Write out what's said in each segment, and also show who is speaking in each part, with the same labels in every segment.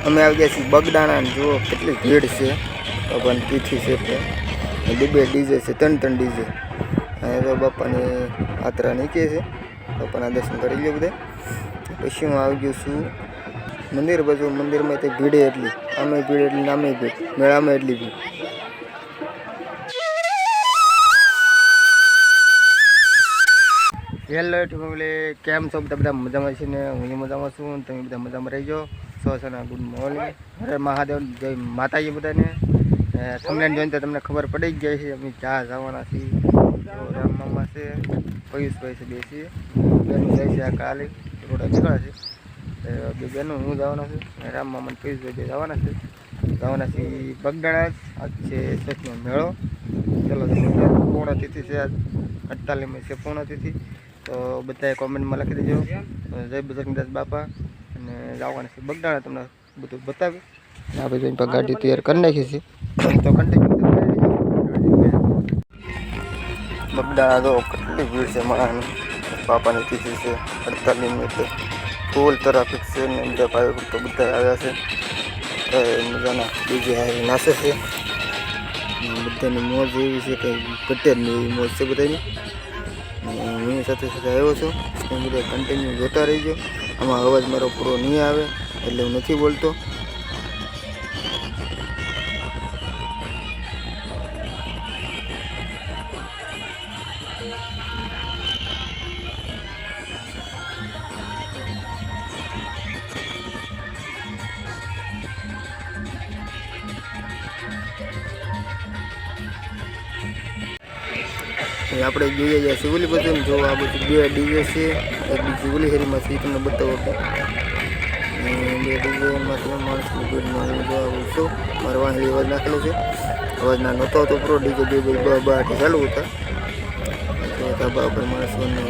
Speaker 1: અમે આવી ગયા છીએ બગડાણા જુઓ કેટલી ભીડ છે ભગવાન તિથિ છે એટલે બે ડીજે છે ત્રણ ડીજે અને તો બાપાની યાત્રા નીકળે છે બાપાના દર્શન કરી લે બધા પછી હું આવી ગયો છું મંદિર બાજુ મંદિરમાં તે ભીડ એટલી આમે ભીડ એટલી નામે ભીડ મેળામાં એટલી ભીડ હેલો ફેમિલી કેમ છો બધા મજામાં છે ને હું મજામાં છું તમે બધા મજામાં રહીજો સોસના ગુડ મોર્નિંગ હરે મહાદેવ જય માતાજી બધાને તમને જોઈને તો તમને ખબર પડી જ ગઈ છે અમે ક્યાં જવાના છીએ રામ મામા છે પયુષભાઈ છે બે છીએ બેનું જાય છે આ કાલે રોડા નીકળે છે બે બેનું હું જવાના છું રામ મામા પયુષભાઈ બે જવાના છીએ બગડાણા આજ છે સચનો મેળો ચલો પૂર્ણ તિથિ છે આજ 48મી છે પૂર્ણ તિથિ તો બધાએ કોમેન્ટમાં લખી દેજો જય બજરંગદાસ બાપા અને જવાના છે બગડાણા તમને બધું બતાવી આ બધું ગાડી તૈયાર કરી નાખી છે તો કન્ટિન્યુ બગડાણા તો કેટલી ભીડ છે માણસની બાપાની તિથિ છે 48મી એટલે ફૂલ ટ્રાફિક છે ને બધા ભાઈઓ તો બધા આવ્યા છે મજાના બીજી નાસે છે બધાની મોજ એવી છે કે પટેલની એવી મોજ છે બધાની હું સાથે આવ્યો છું તમે બધા કન્ટિન્યુ જોતા રહીજો આમાં અવાજ મારો પૂરો નહીં આવે એટલે હું નથી બોલતો આપણે જોઈએ છીએ શિવલી બધું જો આ બધું બે ડીજે છે એક બીજી ઓલી હેરીમાંથી તમને બતાવો કે બે ડીજેમાંથી માણસની ભીડમાં હું જો આવું છું મારા વાહલી અવાજ નાખેલો છે અવાજ ના નહોતો હતો પૂરો ડીજે બે બાટી ચાલુ હતા તો ધાબા ઉપર માણસોને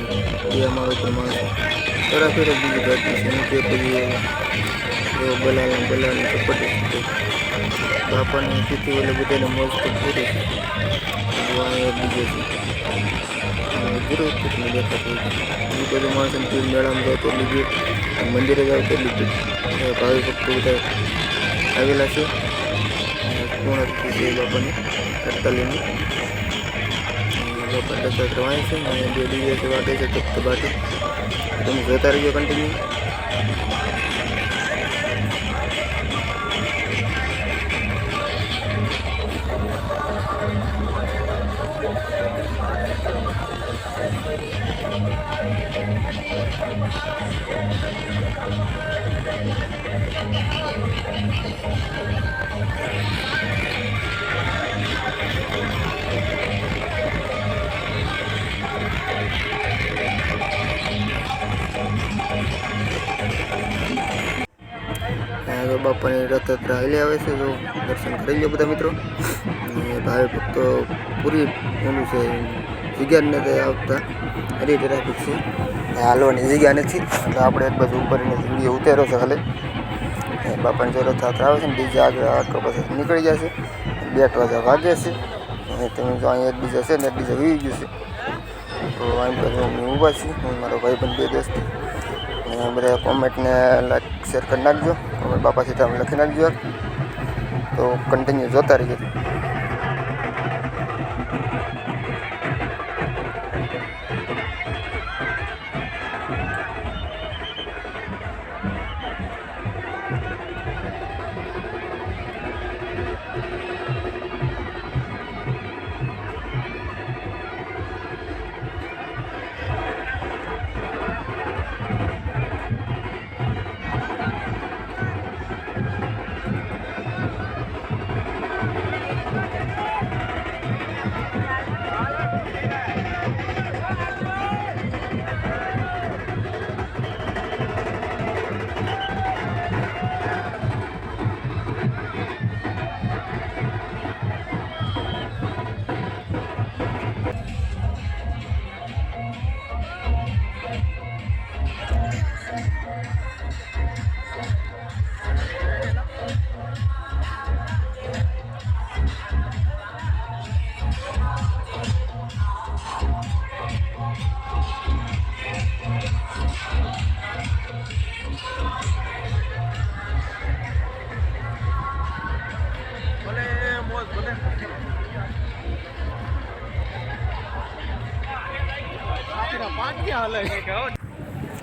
Speaker 1: બે માળ ઉપર માણસો તરા ફેરે બીજી ઘટના છે નીચે પછી જો બલાની ચપટી બાપાની તિથિ એટલે બધાને મોજ તો પૂરી છે બીજે છે જરૂર કેટલી દેખાતું બીજું બધું માણસોને તીર મેળામાં જાવ તો લીધું મંદિરે જાવ તો લીધું ભાવિ ભક્તો બધા આવેલા છે પૂર્ણ તિથિ છે બાપાની 48મી બાપા દત્તાત્રેય વાય છે અને બે ડીજે છે વાટે છે તખ્ત બાટી તમે જોતા રહીજો કન્ટિન્યુ બાપાની રથયાત્રા હાલી આવે છે જો દર્શન કરી લો બધા મિત્રો ભાવિ ભક્તો પૂરી ઓલું છે જગ્યા નથી આવતા હરી ટ્રાફિક છે હાલવાની જગ્યા નથી એટલે આપણે એક બાજુ ઉપરની વિડીયો ઉતાર્યો છે ખાલી બાપાની જો રથયાત્રા આવે છે ને ડીજે આગળ આટલો પછી નીકળી જશે 2 વાગ્યા વાગે છે અને તમે જો અહીંયા એક બીજા છે ને એક બીજા વી ગયું છે તો અહીં બાજુ અમે ઊભા છીએ હું મારો ભાઈબંધ બે દોસ્ત અને બધા કોમેન્ટને લાઈક શેર કરી નાખજો કોમેન્ટ બાપા સીધા અમે લખી નાખજો તો કન્ટિન્યુ જોતા રહીજો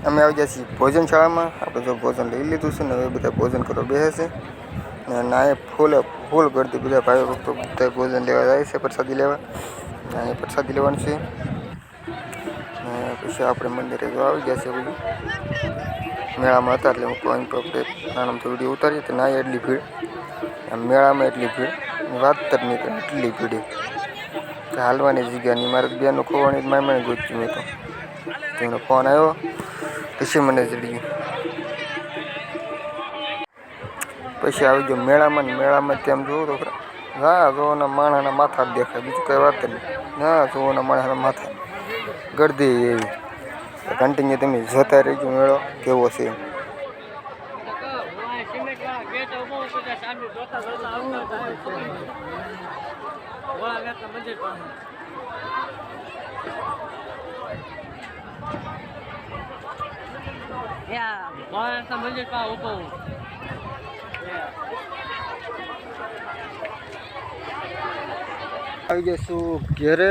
Speaker 1: અમે આવી ગયા છીએ ભોજનશાળામાં. આપણે જો ભોજન લઈ લીધું છે ને હવે બધા ભોજન કરવા બેસે છે ને ના એ ફૂલ કરતી બધા ભાઈઓ ભક્તો બધા ભોજન લેવા જાય છે, પ્રસાદી લેવા. અહીંયા પ્રસાદી લેવાનું છે ને પછી આપણે મંદિરે જો આવી ગયા છે. બધું મેળામાં હતા એટલે હું કોઈ આપણે નાનામથી વિડીયો ઉતારીએ તો ના એટલી ભીડ, મેળામાં એટલી ભીડ વાત જ નહીં કરે, એટલી ભીડ હાલવાની જગ્યા નહીં. મારે બેનું ખોવાની માયમાને ગોચ્યું મેં તો તેમનો ફોન આવ્યો પછી મને ચડી ગયું. પછી આવી ગયો મેળામાં તેમ જોવો તો હા જોવાના માણસના માથા જ દેખાય, બીજું કંઈ વાત નહીં. ના જોવાના માણસના માથા ગરદી એવી કન્ટિન્યુ તમે જોતા રહીજો મેળો કેવો છે. આવી જઈશું ઘેરે.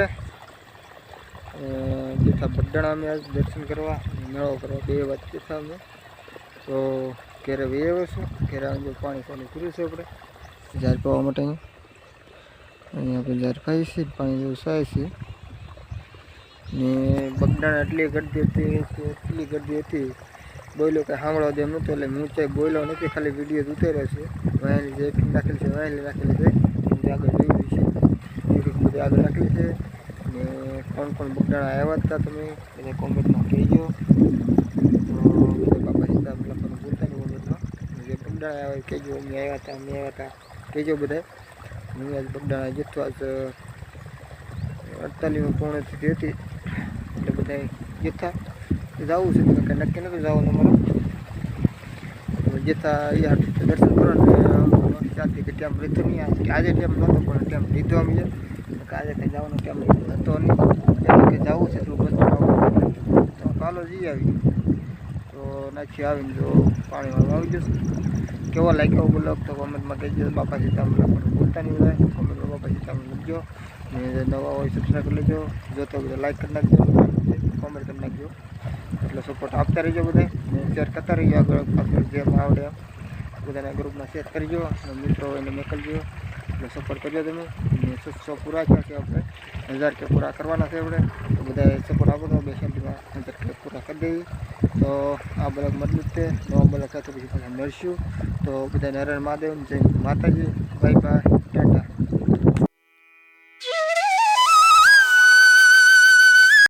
Speaker 1: જેઠા બગડાણા અમે આજ દર્શન કરવા મેળો કરવા બે વાત જેઠા અમે તો ઘેરે વહી આવ્યો છું. ઘેરે આવીને પાણી કર્યું છે આપણે ઝાર પાવા માટે. અહીંયા આપણે ઝાર પાઈએ છીએ, પાણી જેવું સાય છે ને બગડાણા એટલી ગરદી હતી બોયલો કંઈ સાંભળવા દે એમ નહોતો એટલે હું ચાઈ બોયલો નથી, ખાલી વિડીયો જ ઉતાર્યો છે. વાયલી જે નાખેલી છે વાયલી નાખેલી છે આગળ જોઈ છે, બધી આગળ નાખેલી છે ને કોણ બગડાણા આવ્યા હતા તમે બધા કોમેન્ટમાં કહેજો. બાપા સીતા લખવાનું ભૂલતા નહીં કોમેન્ટમાં, જે બગડાણા આવ્યા કહેજો અમે આવ્યા હતા કહેજો બધા. હું આજ બગડાણા જતો આજ 48 પોણે હતી એટલે બધા જથ્થા જવું છે, કંઈ નક્કી નહોતું જવાનું અમારું. જથ્થા યાર દર્શન કરો ને ત્યાંથી કે ટાઈમ લીધો નહીં, આજે ટાઈમ નહોતો પણ ટાઈમ લીધો અમે આજે કંઈ જવાનો ટાઈમ હતો નહીં, એટલે કે જવું છે થોડું બસ તો કાલો જઈ આવી તો નાખી આવીને જો પાણીમાં આવી જશે. કેવો લાગ્યો બ્લોગ તો કોમેન્ટમાં કહેજો. બાપા સીતારામ પણ ભૂલતા નહીં બધા કોમેન્ટમાં બાપા સીતારામ લખજો ને નવા હોય સબસ્ક્રાઈબ કરી લેજો, જોતો બધા લાઈક કરી નાખજો, કોમેન્ટ કરી નાખજો, એટલે સપોર્ટ આપતા રહીજો બધા ને શેર કરતા રહીજો. આગળ પાછળ જેમ આવડે એમ બધાના ગ્રુપમાં શેર કરજો અને મિત્રો એને મોકલજો, એટલે સપોર્ટ કરજો તમે. ને 600 પૂરા થયા છે, આપણે 1000 કે પૂરા કરવાના છે આપણે, તો બધા સપોર્ટ આપો તો 2 સેન્ટમાં 1000 કે પૂરા કરી દઈએ. તો આ બ્લોગ મતલબ છે નવા બ્લોગ સાથે પછી પાછા મળશું. તો બધાને હર હર મહાદેવ, જય માતાજી, બાય બાય.